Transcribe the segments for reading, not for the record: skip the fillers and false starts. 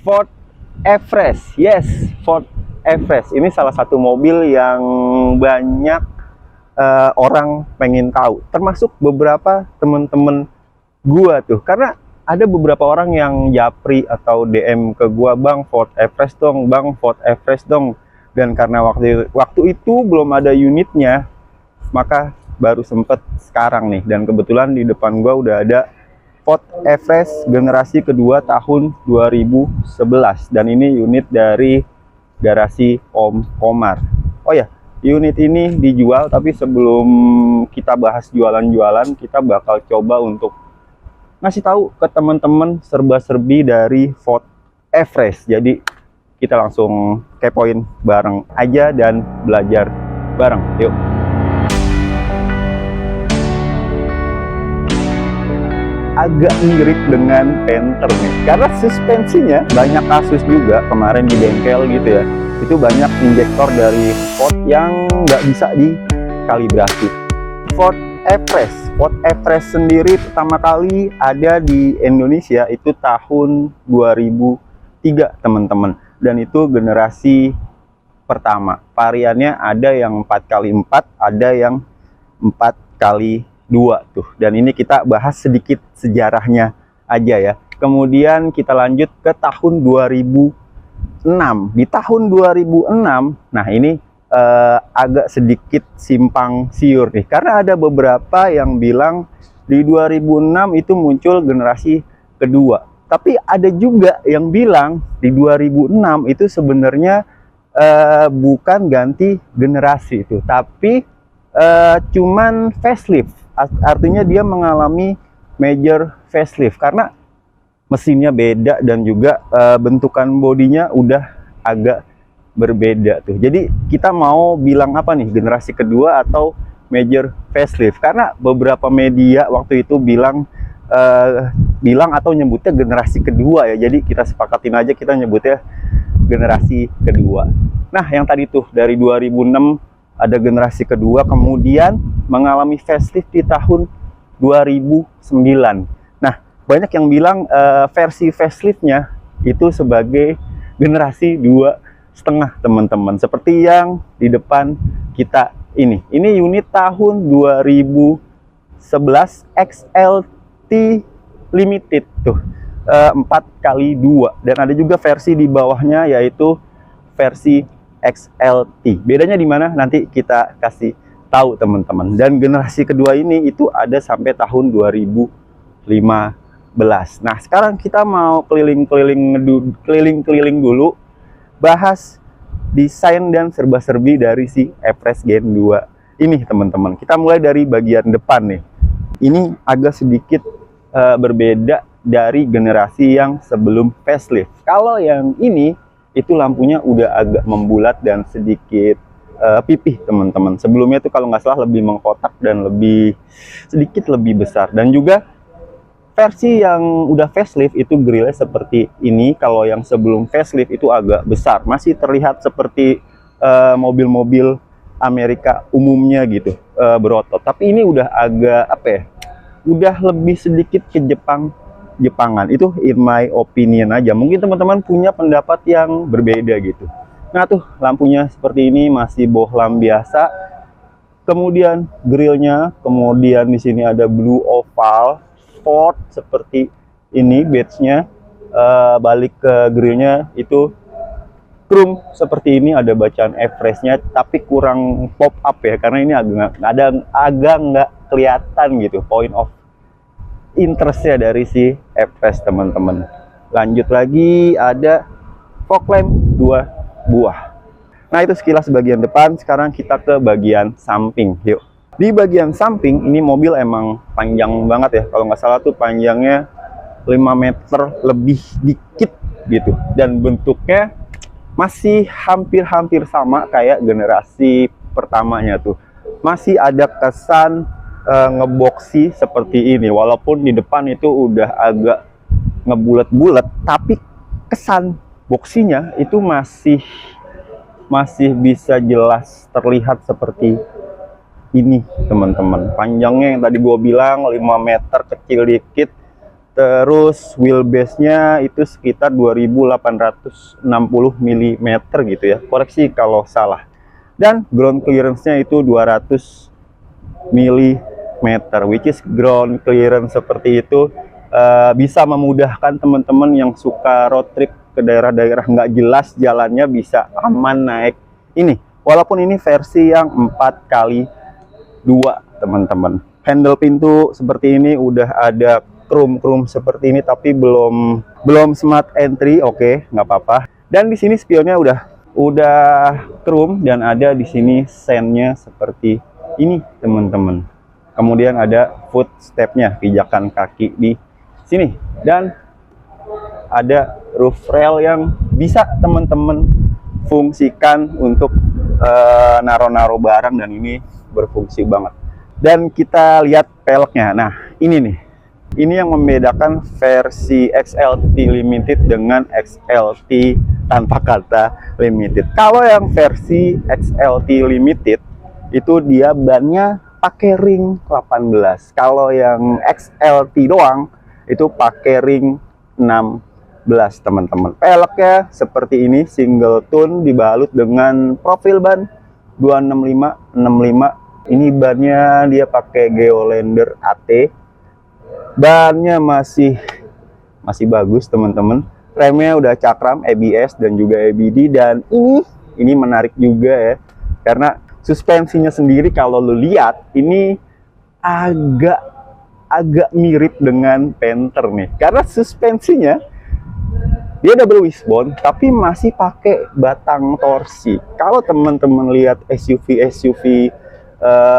Ford Everest. Yes, Ford Everest. Ini salah satu mobil yang banyak orang pengen tahu. Termasuk beberapa temen-temen gua tuh. Karena ada beberapa orang yang japri atau DM ke gua, "Bang, Ford Everest dong, Bang, Ford Everest dong." Dan karena waktu itu belum ada unitnya, maka baru sempet sekarang nih. Dan kebetulan di depan gua udah ada Ford Everest generasi kedua tahun 2011, dan ini unit dari garasi Om Komar. Oh ya, unit ini dijual, tapi sebelum kita bahas jualan-jualan, kita bakal coba untuk ngasih tahu ke teman-teman serba-serbi dari Ford Everest. Jadi kita langsung kepoin bareng aja dan belajar bareng. Yuk. Agak mirip dengan Panther nih, karena suspensinya banyak kasus juga kemarin di bengkel gitu ya. Itu banyak injektor dari Ford yang nggak bisa dikalibrasi. Ford Everest sendiri pertama kali ada di Indonesia itu tahun 2003 teman-teman, dan itu generasi pertama. Variannya ada yang 4x4, ada yang 4x2 tuh. Dan ini kita bahas sedikit sejarahnya aja ya. Kemudian kita lanjut ke tahun 2006. Di tahun 2006, nah ini agak sedikit simpang siur nih, karena ada beberapa yang bilang di 2006 itu muncul generasi kedua. Tapi ada juga yang bilang di 2006 itu sebenarnya bukan ganti generasi itu, tapi cuman facelift. Artinya dia mengalami major facelift karena mesinnya beda dan juga bentukan bodinya udah agak berbeda tuh. Jadi kita mau bilang apa nih, generasi kedua atau major facelift? Karena beberapa media waktu itu bilang atau nyebutnya generasi kedua ya. Jadi kita sepakatin aja, kita nyebutnya generasi kedua. Nah, yang tadi tuh dari 2006 ada generasi kedua, kemudian mengalami facelift di tahun 2009. Nah, banyak yang bilang versi faceliftnya itu sebagai generasi 2,5 teman-teman. Seperti yang di depan kita ini. Ini unit tahun 2011 XLT Limited tuh, 4x2. Dan ada juga versi di bawahnya yaitu versi XLT. Bedanya di mana? Nanti kita kasih tahu teman-teman. Dan generasi kedua ini itu ada sampai tahun 2015. Nah, sekarang kita mau keliling-keliling dulu, bahas desain dan serba-serbi dari si Everest Gen 2 ini teman-teman. Kita mulai dari bagian depan nih. Ini agak sedikit berbeda dari generasi yang sebelum facelift. Kalau yang ini itu lampunya udah agak membulat dan sedikit pipih teman-teman. Sebelumnya itu kalau nggak salah lebih mengkotak dan sedikit lebih besar. Dan juga versi yang udah facelift itu grillnya seperti ini. Kalau yang sebelum facelift itu agak besar, masih terlihat seperti mobil-mobil Amerika umumnya gitu, berotot. Tapi ini udah agak apa ya, udah lebih sedikit ke Jepangan. Itu in my opinion aja. Mungkin teman-teman punya pendapat yang berbeda gitu. Nah tuh lampunya seperti ini, masih bohlam biasa. Kemudian grillnya, kemudian di sini ada blue oval Ford seperti ini badge-nya. Balik ke grillnya itu chrome seperti ini, ada bacaan Everest-nya, tapi kurang pop up ya, karena ini agak nggak kelihatan gitu point of interestnya dari si Everest teman-teman. Lanjut lagi, ada fog lamp 2 buah. Nah, itu sekilas bagian depan. Sekarang kita ke bagian samping. Yuk. Di bagian samping ini mobil emang panjang banget ya. Kalau nggak salah tuh panjangnya 5 meter lebih dikit gitu. Dan bentuknya masih hampir-hampir sama kayak generasi pertamanya tuh. Masih ada kesan ngeboxy seperti ini, walaupun di depan itu udah agak ngebulet-bulet, tapi kesan boxinya itu masih bisa jelas terlihat seperti ini teman-teman. Panjangnya yang tadi gue bilang 5 meter, kecil dikit, Terus wheelbase-nya itu sekitar 2860 mm gitu ya. Koreksi kalau salah. Dan ground clearance-nya itu 200 mm, which is ground clearance seperti itu bisa memudahkan teman-teman yang suka road trip ke daerah-daerah nggak jelas jalannya, bisa aman naik ini. Walaupun ini versi yang 4x2 teman-teman. Handle pintu seperti ini, udah ada chrome seperti ini, tapi belum smart entry. Oke, nggak apa-apa. Dan di sini spionnya udah chrome, dan ada di sini sennya seperti ini teman-teman. Kemudian ada footstepnya, pijakan kaki di sini, dan ada roof rail yang bisa teman-teman fungsikan untuk naro-naro barang, dan ini berfungsi banget. Dan kita lihat peleknya. Nah, ini nih, ini yang membedakan versi XLT Limited dengan XLT tanpa kata Limited. Kalau yang versi XLT Limited itu dia bannya pakai ring 18. Kalau yang XLT doang itu pakai ring 16 teman-teman. Peleknya seperti ini, single tone dibalut dengan profil ban 265/65. Ini bannya dia pakai Geolandar AT. Bannya masih bagus teman-teman. Remnya udah cakram ABS dan juga ABD, dan ini menarik juga ya, karena suspensinya sendiri kalau lu lihat ini agak mirip dengan Panther nih, karena suspensinya dia double wishbone tapi masih pakai batang torsi. Kalau teman-teman lihat SUV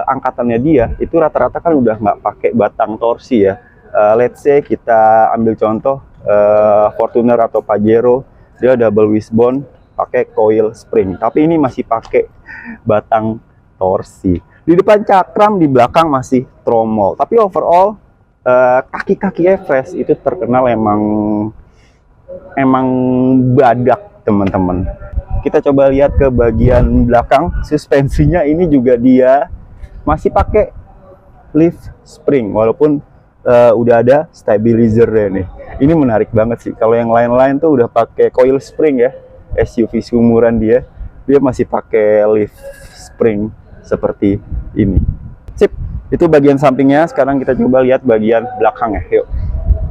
angkatannya dia itu rata-rata kan udah nggak pakai batang torsi ya. Let's say kita ambil contoh Fortuner atau Pajero, dia double wishbone pakai coil spring, tapi ini masih pakai batang torsi. Di depan cakram, di belakang masih tromol. Tapi overall kaki-kaki Everest itu terkenal emang badak teman-teman. Kita coba lihat ke bagian belakang, suspensinya ini juga dia masih pakai leaf spring, walaupun udah ada stabilizer nih. Ini menarik banget sih. Kalau yang lain-lain tuh udah pakai coil spring ya, SUV seumuran dia masih pakai leaf spring seperti ini. Sip, itu bagian sampingnya. Sekarang kita coba lihat bagian belakangnya, yuk.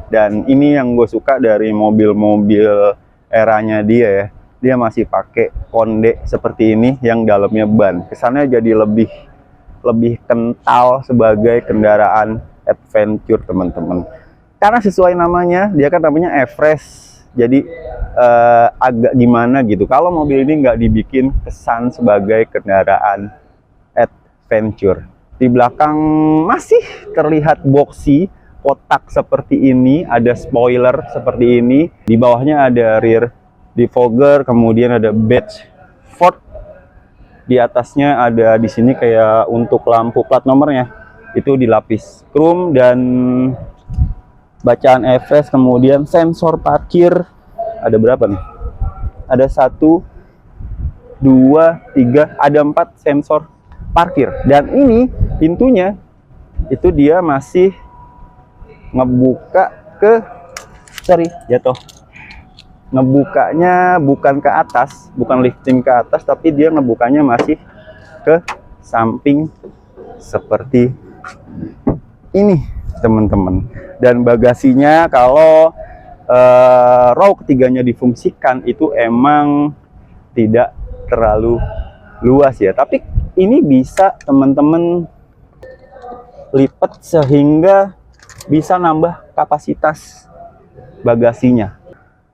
Dan ini yang gue suka dari mobil-mobil eranya dia ya. Dia masih pakai konde seperti ini yang dalamnya ban. Kesannya jadi lebih kental sebagai kendaraan adventure teman-teman. Karena sesuai namanya, dia kan namanya Everest. Jadi agak gimana gitu. Kalau mobil ini nggak dibikin kesan sebagai kendaraan adventure. Di belakang masih terlihat boxy, kotak seperti ini, ada spoiler seperti ini. Di bawahnya ada rear defogger, kemudian ada badge Ford. Di atasnya ada di sini kayak untuk lampu plat nomornya itu dilapis chrome, dan bacaan Everest. Kemudian sensor parkir ada berapa nih? Ada 1, 2, 3, ada 4 sensor parkir. Dan ini pintunya itu dia masih ngebuka ngebukanya bukan ke atas, bukan lifting ke atas, tapi dia ngebukanya masih ke samping seperti ini teman-teman. Dan bagasinya kalau row ketiganya difungsikan itu emang tidak terlalu luas ya, tapi ini bisa teman-teman lipat sehingga bisa nambah kapasitas bagasinya.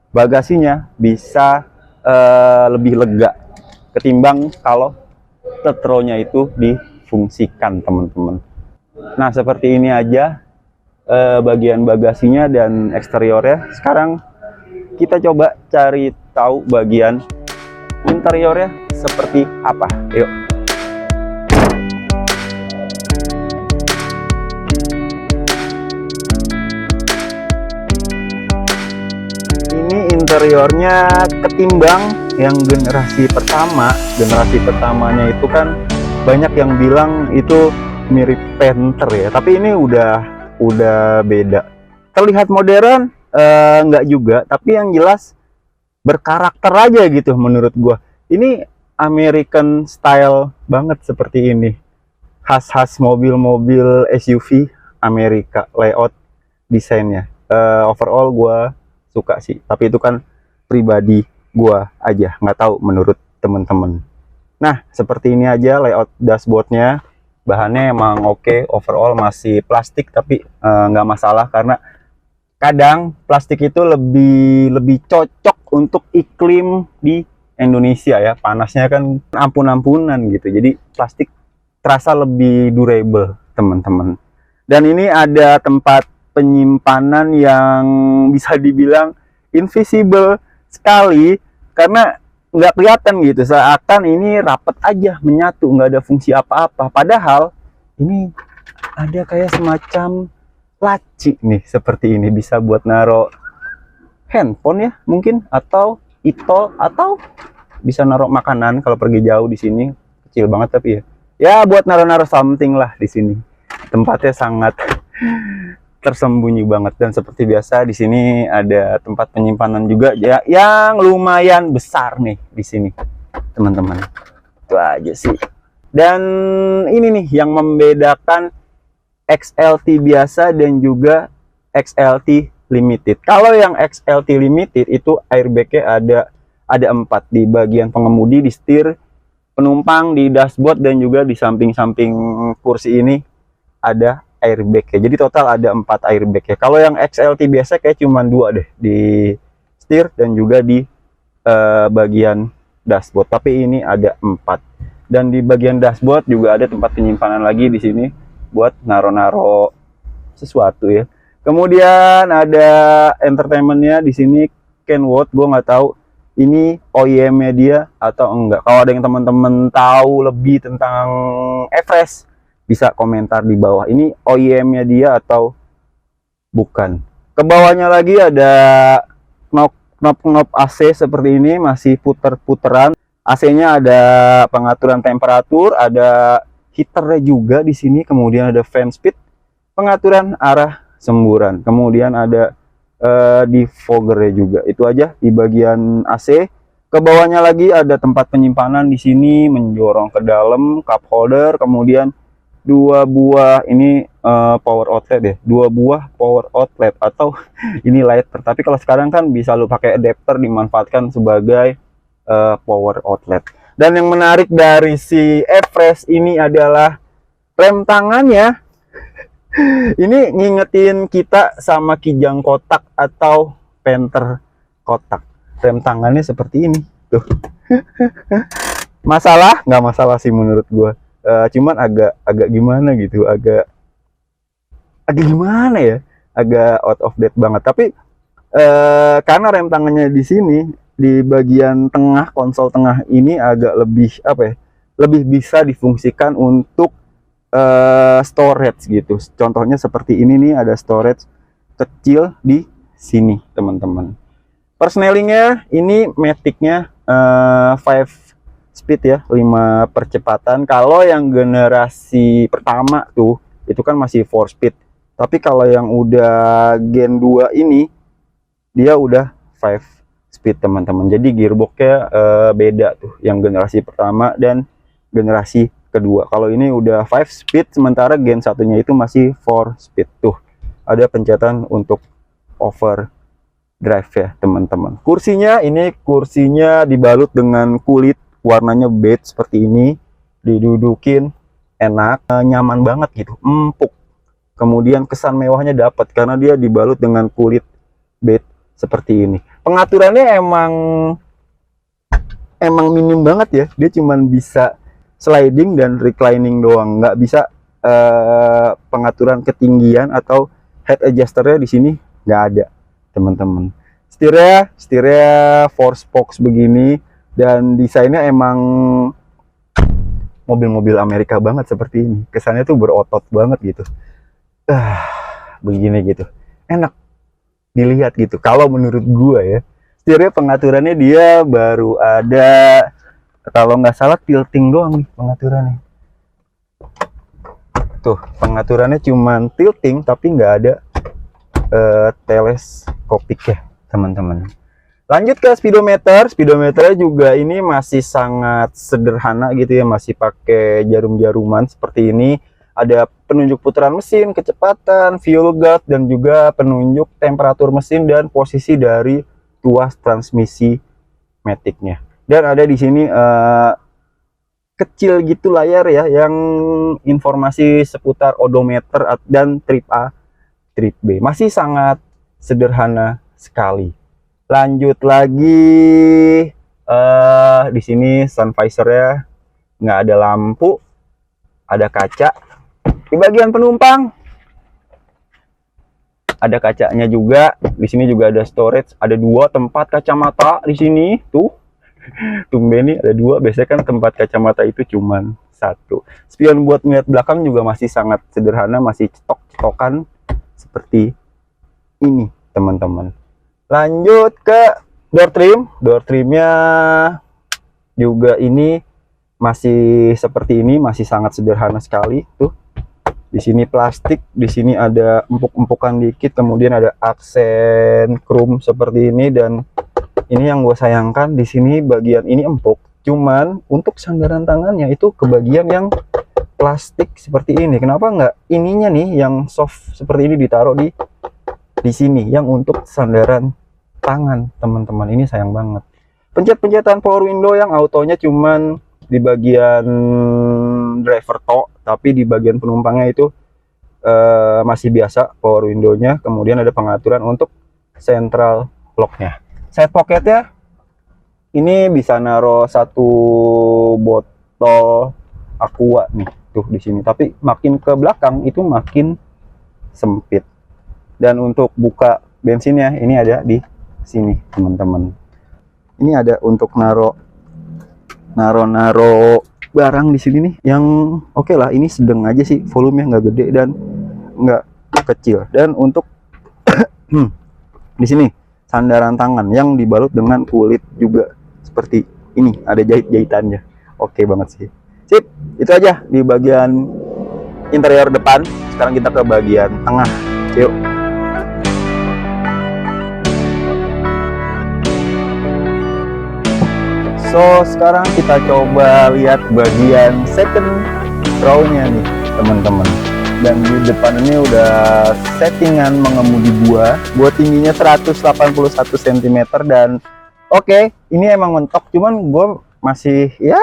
Bagasinya bisa lebih lega ketimbang kalau third row-nya itu difungsikan teman-teman. Nah, seperti ini aja bagian bagasinya dan eksteriornya. Sekarang kita coba cari tahu bagian interiornya seperti apa. Yuk. Ini interiornya ketimbang yang generasi pertamanya itu kan banyak yang bilang itu mirip Panther ya, tapi ini udah beda. terlihat modern, nggak juga, tapi yang jelas berkarakter aja gitu menurut gua. Ini American style banget seperti ini. Khas-khas mobil-mobil SUV Amerika, layout desainnya. Overall gua suka sih, tapi itu kan pribadi gua aja, nggak tahu menurut temen-temen. Nah, seperti ini aja layout dashboardnya. Bahannya emang oke, overall masih plastik, tapi nggak masalah karena kadang plastik itu lebih cocok untuk iklim di Indonesia ya. Panasnya kan ampun-ampunan gitu. Jadi plastik terasa lebih durable, teman-teman. Dan ini ada tempat penyimpanan yang bisa dibilang invisible sekali karena nggak kelihatan gitu, seakan ini rapet aja menyatu, nggak ada fungsi apa-apa, padahal ini ada kayak semacam laci nih, seperti ini bisa buat naro handphone ya mungkin, atau itol, atau bisa naro makanan kalau pergi jauh. Di sini kecil banget tapi ya buat naro-naro something lah. Di sini tempatnya sangat tersembunyi banget, dan seperti biasa di sini ada tempat penyimpanan juga ya yang lumayan besar nih di sini, teman-teman. Itu aja sih. Dan ini nih yang membedakan XLT biasa dan juga XLT Limited. Kalau yang XLT Limited itu airbagnya ada 4 di bagian pengemudi, di setir, penumpang, di dashboard, dan juga di samping-samping kursi ini ada airbag ya. Jadi total ada 4 airbag ya. Kalau yang XLT biasa kayak cuma 2 deh, di setir dan juga di bagian dashboard. Tapi ini ada 4. Dan di bagian dashboard juga ada tempat penyimpanan lagi di sini buat naro-naro sesuatu ya. Kemudian ada entertainmentnya di sini, Kenwood. Gue nggak tahu ini OEM-nya dia atau enggak. Kalau ada yang teman-teman tahu lebih tentang Everest, bisa komentar di bawah. Ini OEM-nya dia atau bukan. Ke bawahnya lagi ada knop-knop AC seperti ini, masih puter-puteran. AC-nya ada pengaturan temperatur, ada heaternya juga di sini. Kemudian ada fan speed, pengaturan arah semburan. Kemudian ada defoggernya juga. Itu aja di bagian AC. Ke bawahnya lagi ada tempat penyimpanan di sini menjorong ke dalam, cup holder, kemudian 2 buah ini power outlet ya, 2 buah power outlet atau ini lighter, tapi kalau sekarang kan bisa lu pakai adapter, dimanfaatkan sebagai power outlet. Dan yang menarik dari si Everest ini adalah rem tangannya. Ini ngingetin kita sama Kijang kotak atau Panther kotak. Rem tangannya seperti ini tuh. Masalah? Nggak masalah sih menurut gua. Cuman agak gimana gitu, agak gimana ya, agak out of date banget. Tapi karena rem tangannya di sini di bagian tengah, konsol tengah ini agak lebih apa ya, lebih bisa difungsikan untuk storage gitu. Contohnya seperti ini nih, ada storage kecil di sini, teman-teman. Persnelingnya ini Matic-nya 5 speed ya, 5 percepatan. Kalau yang generasi pertama tuh itu kan masih 4 speed, tapi kalau yang udah gen 2 ini dia udah 5 speed, teman-teman. Jadi gearboxnya beda tuh, yang generasi pertama dan generasi kedua. Kalau ini udah 5 speed, sementara gen satunya itu masih 4 speed. Tuh ada pencetan untuk overdrive ya, teman-teman. Kursinya ini, kursinya dibalut dengan kulit, warnanya beige seperti ini. Didudukin enak, nyaman banget gitu, empuk. Kemudian kesan mewahnya dapat karena dia dibalut dengan kulit beige seperti ini. Pengaturannya emang minim banget ya. Dia cuman bisa sliding dan reclining doang, nggak bisa pengaturan ketinggian atau head adjusternya di sini nggak ada, teman-teman. Setirnya 4 spokes begini, dan desainnya emang mobil-mobil Amerika banget seperti ini. Kesannya tuh berotot banget gitu. Begini gitu. Enak dilihat gitu. Kalau menurut gua ya. Setirnya pengaturannya dia baru ada, kalau nggak salah tilting doang nih pengaturannya. Tuh, pengaturannya cuman tilting tapi nggak ada teleskopik ya teman-teman. Lanjut ke speedometer. Speedometernya juga ini masih sangat sederhana gitu ya, masih pakai jarum-jaruman seperti ini. Ada penunjuk putaran mesin, kecepatan, fuel guard, dan juga penunjuk temperatur mesin dan posisi dari tuas transmisi maticnya. Dan ada di sini kecil gitu layar ya, yang informasi seputar odometer dan trip A, trip B. Masih sangat sederhana sekali. Lanjut lagi, di sini sun visor-nya nggak ada lampu, ada kaca. Di bagian penumpang ada kacanya juga. Di sini juga ada storage, ada 2 tempat kacamata di sini tuh. Tumben nih ada 2, biasanya kan tempat kacamata itu cuman 1. Spion buat melihat belakang juga masih sangat sederhana, masih cetok-cetokan seperti ini teman-teman. Lanjut ke door trim. Door trimnya juga ini masih seperti ini, masih sangat sederhana sekali tuh. Di sini plastik, di sini ada empuk-empukan dikit, kemudian ada aksen chrome seperti ini. Dan ini yang gue sayangkan, di sini bagian ini empuk, cuman untuk sandaran tangannya itu ke bagian yang plastik seperti ini. Kenapa nggak ininya nih yang soft seperti ini ditaruh di sini yang untuk sandaran tangan teman-teman? Ini sayang banget. Pencet-pencetan power window yang autonya cuman di bagian driver tok, tapi di bagian penumpangnya itu masih biasa power window-nya. Kemudian ada pengaturan untuk central lock-nya. Side pocket-nya ini bisa naruh 1 botol aqua nih tuh di sini, tapi makin ke belakang itu makin sempit. Dan untuk buka bensinnya ini ada di sini teman-teman. Ini ada untuk naro barang di sini nih, yang oke lah, ini sedang aja sih, volumenya nggak gede dan nggak kecil. Dan untuk di sini sandaran tangan yang dibalut dengan kulit juga seperti ini, ada jahit-jahitannya. Oke banget sih. Sip, itu aja di bagian interior depan. Sekarang kita ke bagian tengah. Yuk. So, sekarang kita coba lihat bagian second row-nya nih, teman-teman. Dan di depan ini udah settingan mengemudi gua tingginya 181 cm dan oke, ini emang mentok, cuman gua masih ya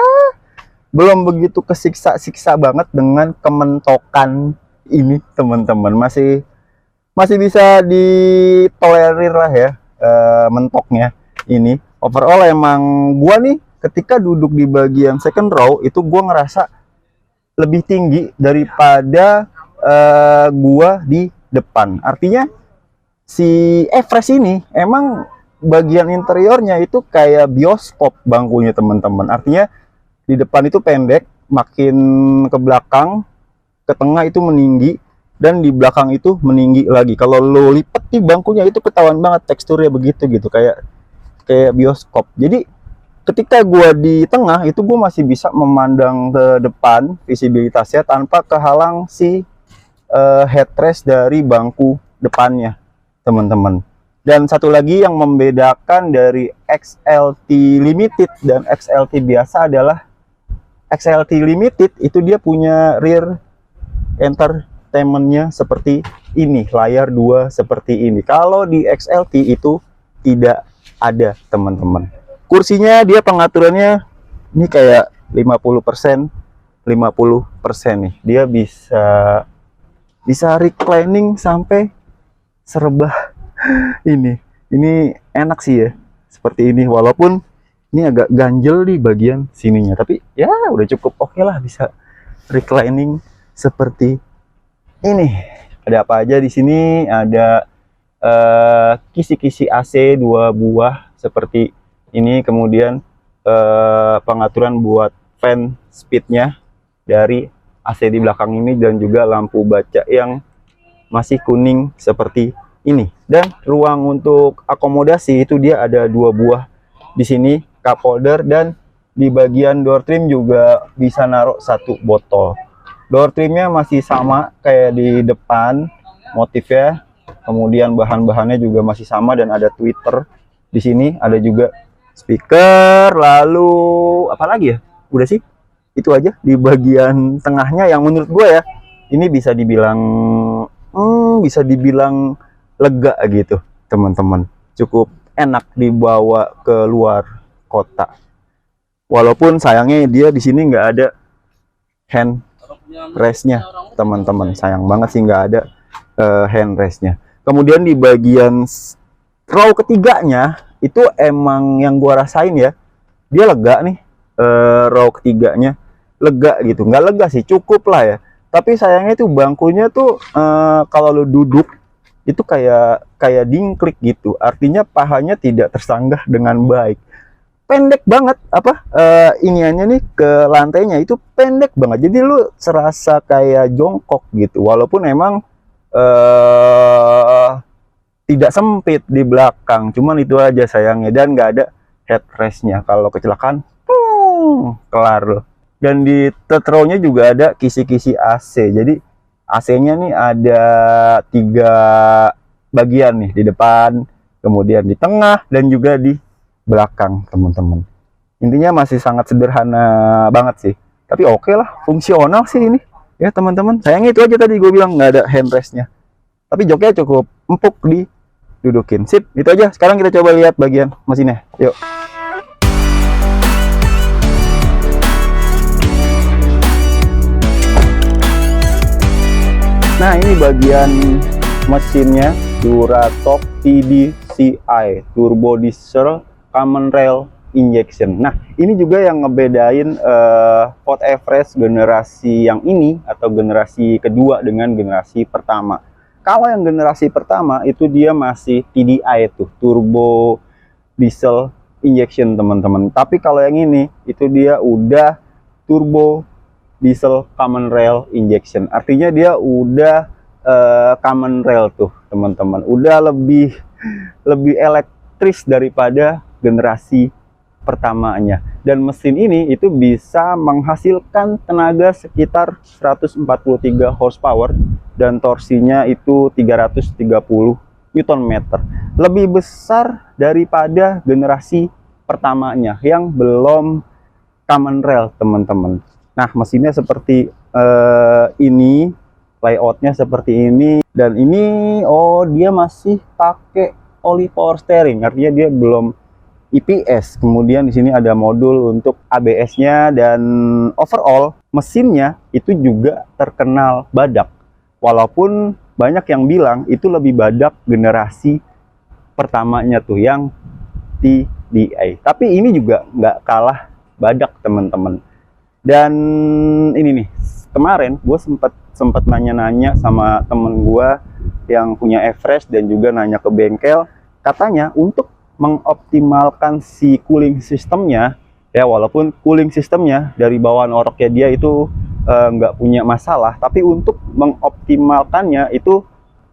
belum begitu kesiksa-siksa banget dengan kementokan ini, teman-teman. Masih bisa ditolerir lah ya mentoknya ini. Overall emang gua nih ketika duduk di bagian second row itu gua ngerasa lebih tinggi daripada gua di depan. Artinya si Everest ini emang bagian interiornya itu kayak bioskop bangkunya, teman-teman. Artinya di depan itu pendek, makin ke belakang, ke tengah itu meninggi, dan di belakang itu meninggi lagi. Kalau lo lipet nih bangkunya itu ketahuan banget teksturnya begitu gitu, kayak bioskop. Jadi ketika gua di tengah itu gua masih bisa memandang ke depan visibilitasnya tanpa kehalang si headrest dari bangku depannya, teman-teman. Dan satu lagi yang membedakan dari XLT Limited dan XLT biasa adalah XLT Limited itu dia punya rear entertainment-nya seperti ini, layar 2 seperti ini. Kalau di XLT itu tidak ada, teman-teman. Kursinya dia pengaturannya ini kayak 50% nih. Dia bisa reclining sampai serebah ini enak sih ya seperti ini, walaupun ini agak ganjel di bagian sininya, tapi ya udah cukup oke lah, bisa reclining seperti ini. Ada apa aja di sini? Ada kisi-kisi AC 2 buah seperti ini, kemudian pengaturan buat fan speednya dari AC di belakang ini, dan juga lampu baca yang masih kuning seperti ini. Dan ruang untuk akomodasi itu dia ada 2 buah di sini, cup holder, dan di bagian door trim juga bisa naruh 1 botol. Door trimnya masih sama kayak di depan, motifnya Kemudian bahan-bahannya juga masih sama dan ada tweeter di sini, ada juga speaker, lalu apa lagi ya? Udah sih, itu aja di bagian tengahnya yang menurut gue ya, ini bisa dibilang lega gitu, teman-teman. Cukup enak dibawa ke luar kota. Walaupun sayangnya dia di sini nggak ada hand rest-nya, teman-teman. Sayang banget sih nggak ada hand rest-nya. Kemudian di bagian row ketiganya itu emang yang gua rasain ya, dia lega nih. Row ketiganya lega gitu, nggak lega sih, cukup lah ya. Tapi sayangnya itu bangkunya tuh kalau lu duduk itu kayak dingklik gitu, artinya pahanya tidak tersanggah dengan baik. Pendek banget iniannya nih, ke lantainya itu pendek banget, jadi lu serasa kayak jongkok gitu, walaupun emang tidak sempit di belakang, cuman itu aja sayangnya. Dan nggak ada headrestnya, kalau kecelakaan kelar loh. Dan di third row-nya juga ada kisi-kisi AC, jadi AC-nya nih ada 3 bagian nih, di depan, kemudian di tengah, dan juga di belakang, teman-teman. Intinya masih sangat sederhana banget sih, tapi oke lah, fungsional sih ini ya teman-teman. Sayangnya itu aja tadi gue bilang nggak ada handrestnya, tapi joknya cukup empuk didudukin. Sip, itu aja. Sekarang kita coba lihat bagian mesinnya, yuk. Nah, ini bagian mesinnya, Duratok TDCi Turbo Diesel Common Rail Injection. Nah, ini juga yang ngebedain Ford Everest generasi yang ini atau generasi kedua dengan generasi pertama. Kalau yang generasi pertama itu dia masih TDI tuh, Turbo Diesel Injection, teman-teman. Tapi kalau yang ini itu dia udah Turbo Diesel Common Rail Injection. Artinya dia udah common rail tuh, teman-teman. Udah lebih elektris daripada generasi pertamanya. Dan mesin ini itu bisa menghasilkan tenaga sekitar 143 horsepower dan torsinya itu 330 Nm. Lebih besar daripada generasi pertamanya yang belum common rail, teman-teman. Nah, mesinnya seperti ini, layoutnya seperti ini, dan ini dia masih pakai oli power steering, artinya dia belum EPS. Kemudian di sini ada modul untuk ABS-nya, dan overall mesinnya itu juga terkenal badak. Walaupun banyak yang bilang itu lebih badak generasi pertamanya tuh yang TDI, tapi ini juga nggak kalah badak, teman-teman. Dan ini nih, kemarin gue sempat nanya-nanya sama temen gue yang punya Everest, dan juga nanya ke bengkel, katanya untuk mengoptimalkan si cooling sistemnya ya, walaupun cooling sistemnya dari bawaan oroknya dia itu nggak punya masalah, tapi untuk mengoptimalkannya itu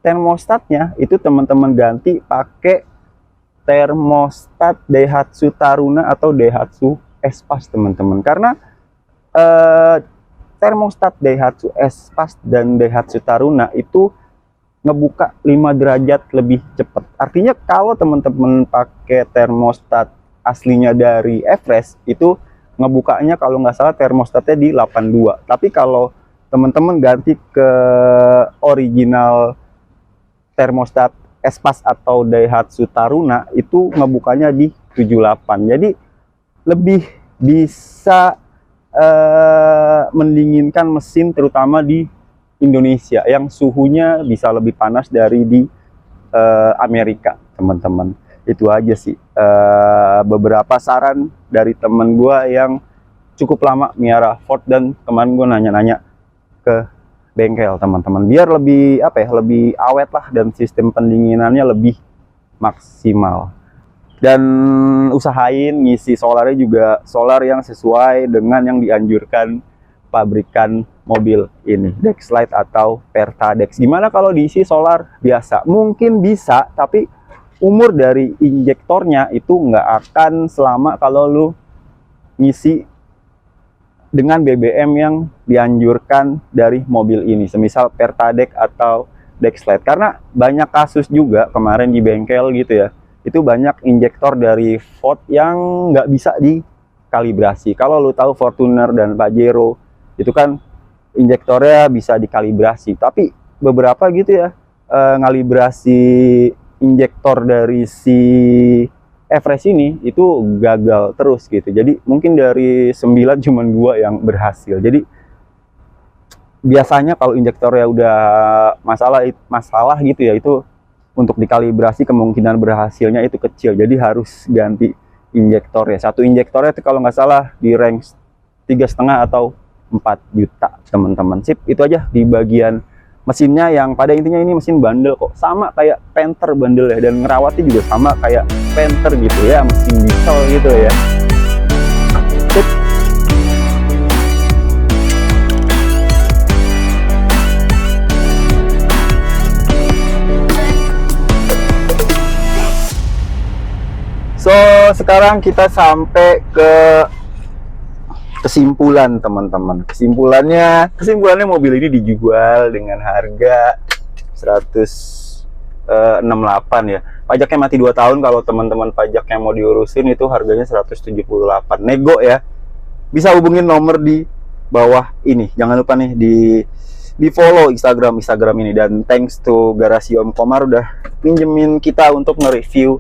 termostatnya itu teman-teman ganti pakai termostat Daihatsu Taruna atau Daihatsu Espas, teman-teman. Karena termostat Daihatsu Espas dan Daihatsu Taruna itu ngebuka 5 derajat lebih cepat. Artinya kalau teman-teman pakai termostat aslinya dari Everest itu ngebukanya kalau nggak salah termostatnya di 82. Tapi kalau teman-teman ganti ke original termostat Espas atau Daihatsu Taruna itu ngebukanya di 78. Jadi lebih bisa mendinginkan mesin, terutama di Indonesia yang suhunya bisa lebih panas dari di Amerika, teman-teman. Itu aja sih beberapa saran dari temen gue yang cukup lama miara Ford, dan kemarin gue nanya-nanya ke bengkel, teman-teman, biar lebih lebih awet lah, dan sistem pendinginannya lebih maksimal. Dan usahain ngisi solarnya juga solar yang sesuai dengan yang dianjurkan pabrikan mobil ini, Dexlite atau Pertadex. Gimana kalau diisi solar biasa? Mungkin bisa, tapi umur dari injektornya itu nggak akan selama kalau lu ngisi dengan BBM yang dianjurkan dari mobil ini, semisal Pertadex atau Dexlite. Karena banyak kasus juga kemarin di bengkel gitu ya, itu banyak injektor dari Ford yang nggak bisa dikalibrasi. Kalau lu tahu Fortuner dan Pajero itu kan injektornya bisa dikalibrasi, tapi beberapa gitu ya ngalibrasi injektor dari si Everest ini itu gagal terus gitu. Jadi mungkin dari 9 cuma 2 yang berhasil. Jadi biasanya kalau injektornya udah masalah gitu ya, itu untuk dikalibrasi kemungkinan berhasilnya itu kecil. Jadi harus ganti injektor ya. Satu injektornya itu kalau nggak salah di range 3,5 atau 4 juta teman-teman. Sip, itu aja di bagian mesinnya, yang pada intinya ini mesin bandel kok. Sama kayak Panther bandel ya, dan ngerawatnya juga sama kayak Panther gitu ya, mesin diesel gitu ya. Sip. So, sekarang kita sampai ke kesimpulan teman-teman. Kesimpulannya mobil ini dijual dengan harga 168 ya. Pajaknya mati 2 tahun. Kalau teman-teman pajak yang mau diurusin itu harganya 178. Nego ya. Bisa hubungin nomor di bawah ini. Jangan lupa nih di follow Instagram ini. Dan thanks to Garasi Om Komar udah pinjemin kita untuk nge-review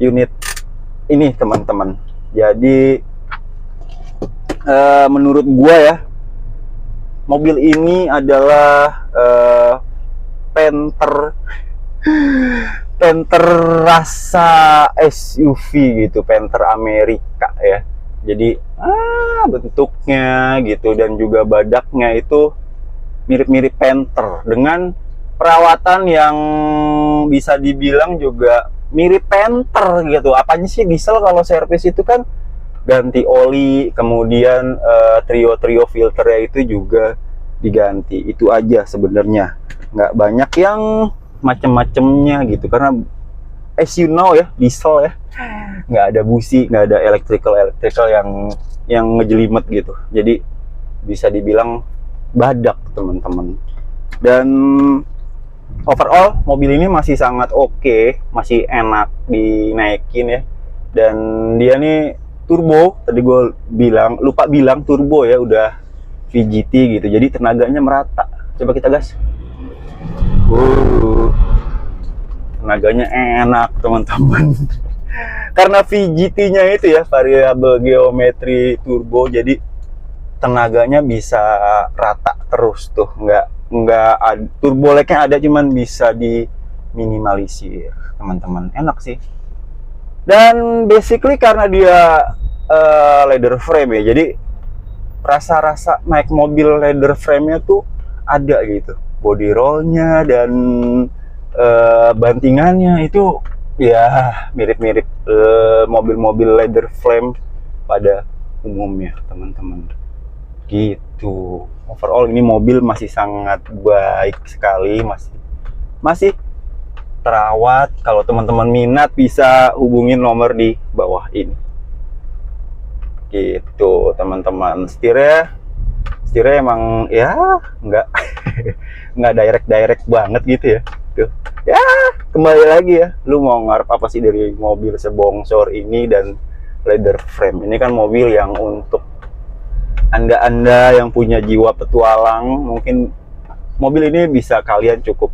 unit ini teman-teman. Jadi menurut gua ya, mobil ini adalah Panther rasa SUV gitu, Panther Amerika ya. Jadi bentuknya gitu dan juga badaknya itu mirip-mirip Panther dengan perawatan yang bisa dibilang juga mirip Panther gitu. Apanya sih diesel kalau servis itu kan ganti oli, kemudian trio filternya itu juga diganti. Itu aja sebenarnya, nggak banyak yang macem-macemnya gitu. Karena as you know ya, diesel ya, nggak ada busi, nggak ada electrical yang ngejelimet gitu. Jadi bisa dibilang badak teman-teman. Dan overall mobil ini masih sangat oke, masih enak dinaikin ya. Dan dia nih turbo, tadi gue lupa bilang turbo ya, udah VGT gitu, jadi tenaganya merata. Coba kita gas. Tenaganya enak teman-teman. Karena VGT-nya itu ya, variabel geometri turbo, jadi tenaganya bisa rata terus tuh, nggak turbo lag-nya ada, cuman bisa diminimalisir teman-teman. Enak sih. Dan basically karena dia leather frame ya, jadi rasa-rasa naik mobil leather frame-nya tuh ada gitu. Body roll-nya dan bantingannya itu ya mirip-mirip mobil-mobil leather frame pada umumnya teman-teman. Gitu. Overall ini mobil masih sangat baik sekali, masih terawat. Kalau teman-teman minat bisa hubungin nomor di bawah ini. Gitu teman-teman. Setirnya emang ya nggak direct banget gitu ya. Tuh. Ya kembali lagi ya, lu mau ngarep apa sih dari mobil sebongsor ini dan leather frame? Ini kan mobil yang untuk anda yang punya jiwa petualang, mungkin mobil ini bisa kalian cukup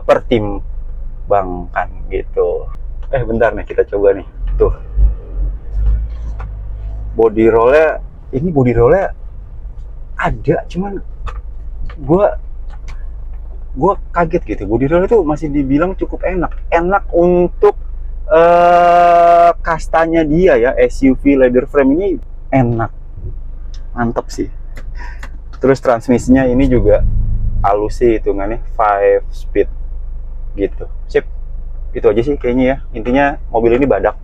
pertimbangkan gitu. Bentar nih, kita coba nih. Tuh. Body rollnya ada, cuman gua kaget gitu. Body roll itu masih dibilang cukup enak untuk kastanya dia ya, SUV leather frame ini enak, mantap sih. Terus transmisinya ini juga halus sih hitungannya, 5 speed gitu. Sip, itu aja sih kayaknya ya. Intinya mobil ini badak,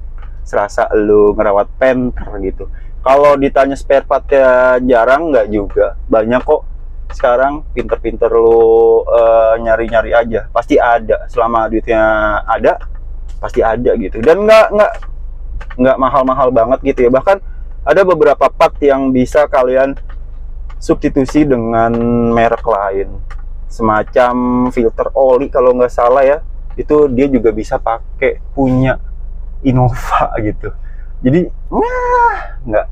serasa lu ngerawat Panther gitu. Kalau ditanya spare partnya jarang, nggak juga, banyak kok. Sekarang pinter-pinter lu nyari-nyari aja, pasti ada. Selama duitnya ada, pasti ada gitu. Dan nggak mahal-mahal banget gitu ya. Bahkan ada beberapa part yang bisa kalian substitusi dengan merek lain, semacam filter oli kalau nggak salah ya, itu dia juga bisa pakai punya Innova gitu. Jadi nggak,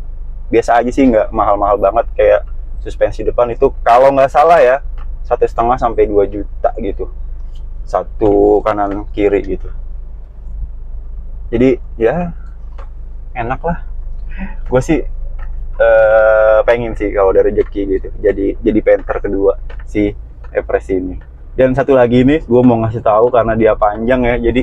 biasa aja sih, nggak mahal-mahal banget. Kayak suspensi depan itu kalau nggak salah ya 1,5 sampai 2 juta gitu, satu kanan kiri gitu. Jadi ya enak lah. Gue sih pengen sih kalau ada rezeki gitu jadi penter kedua si Everest ini. Dan satu lagi nih gue mau ngasih tahu karena dia panjang ya, jadi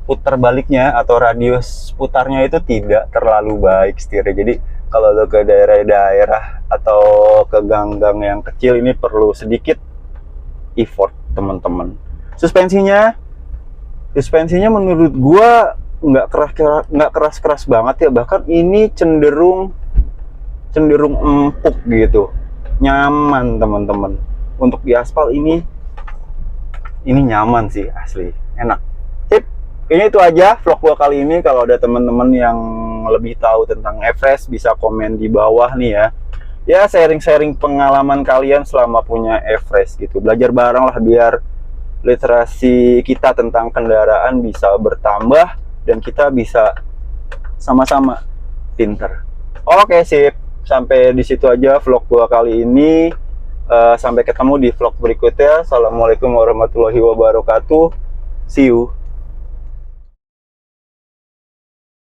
putar baliknya atau radius putarnya itu tidak terlalu baik setirnya. Jadi kalau lo ke daerah-daerah atau ke gang-gang yang kecil ini perlu sedikit effort teman-teman. Suspensinya menurut gua nggak keras banget ya, bahkan ini cenderung empuk gitu, nyaman teman-teman. Untuk di aspal ini nyaman sih, asli enak. Sip, kayaknya itu aja vlog gua kali ini. Kalau ada teman-teman yang lebih tahu tentang Everest bisa komen di bawah nih ya, sharing pengalaman kalian selama punya Everest gitu. Belajar bareng lah biar literasi kita tentang kendaraan bisa bertambah dan kita bisa sama-sama pinter. Oke, sip. Sampai di situ aja vlog gua kali ini. Sampai ketemu di vlog berikutnya. Assalamualaikum warahmatullahi wabarakatuh. See you.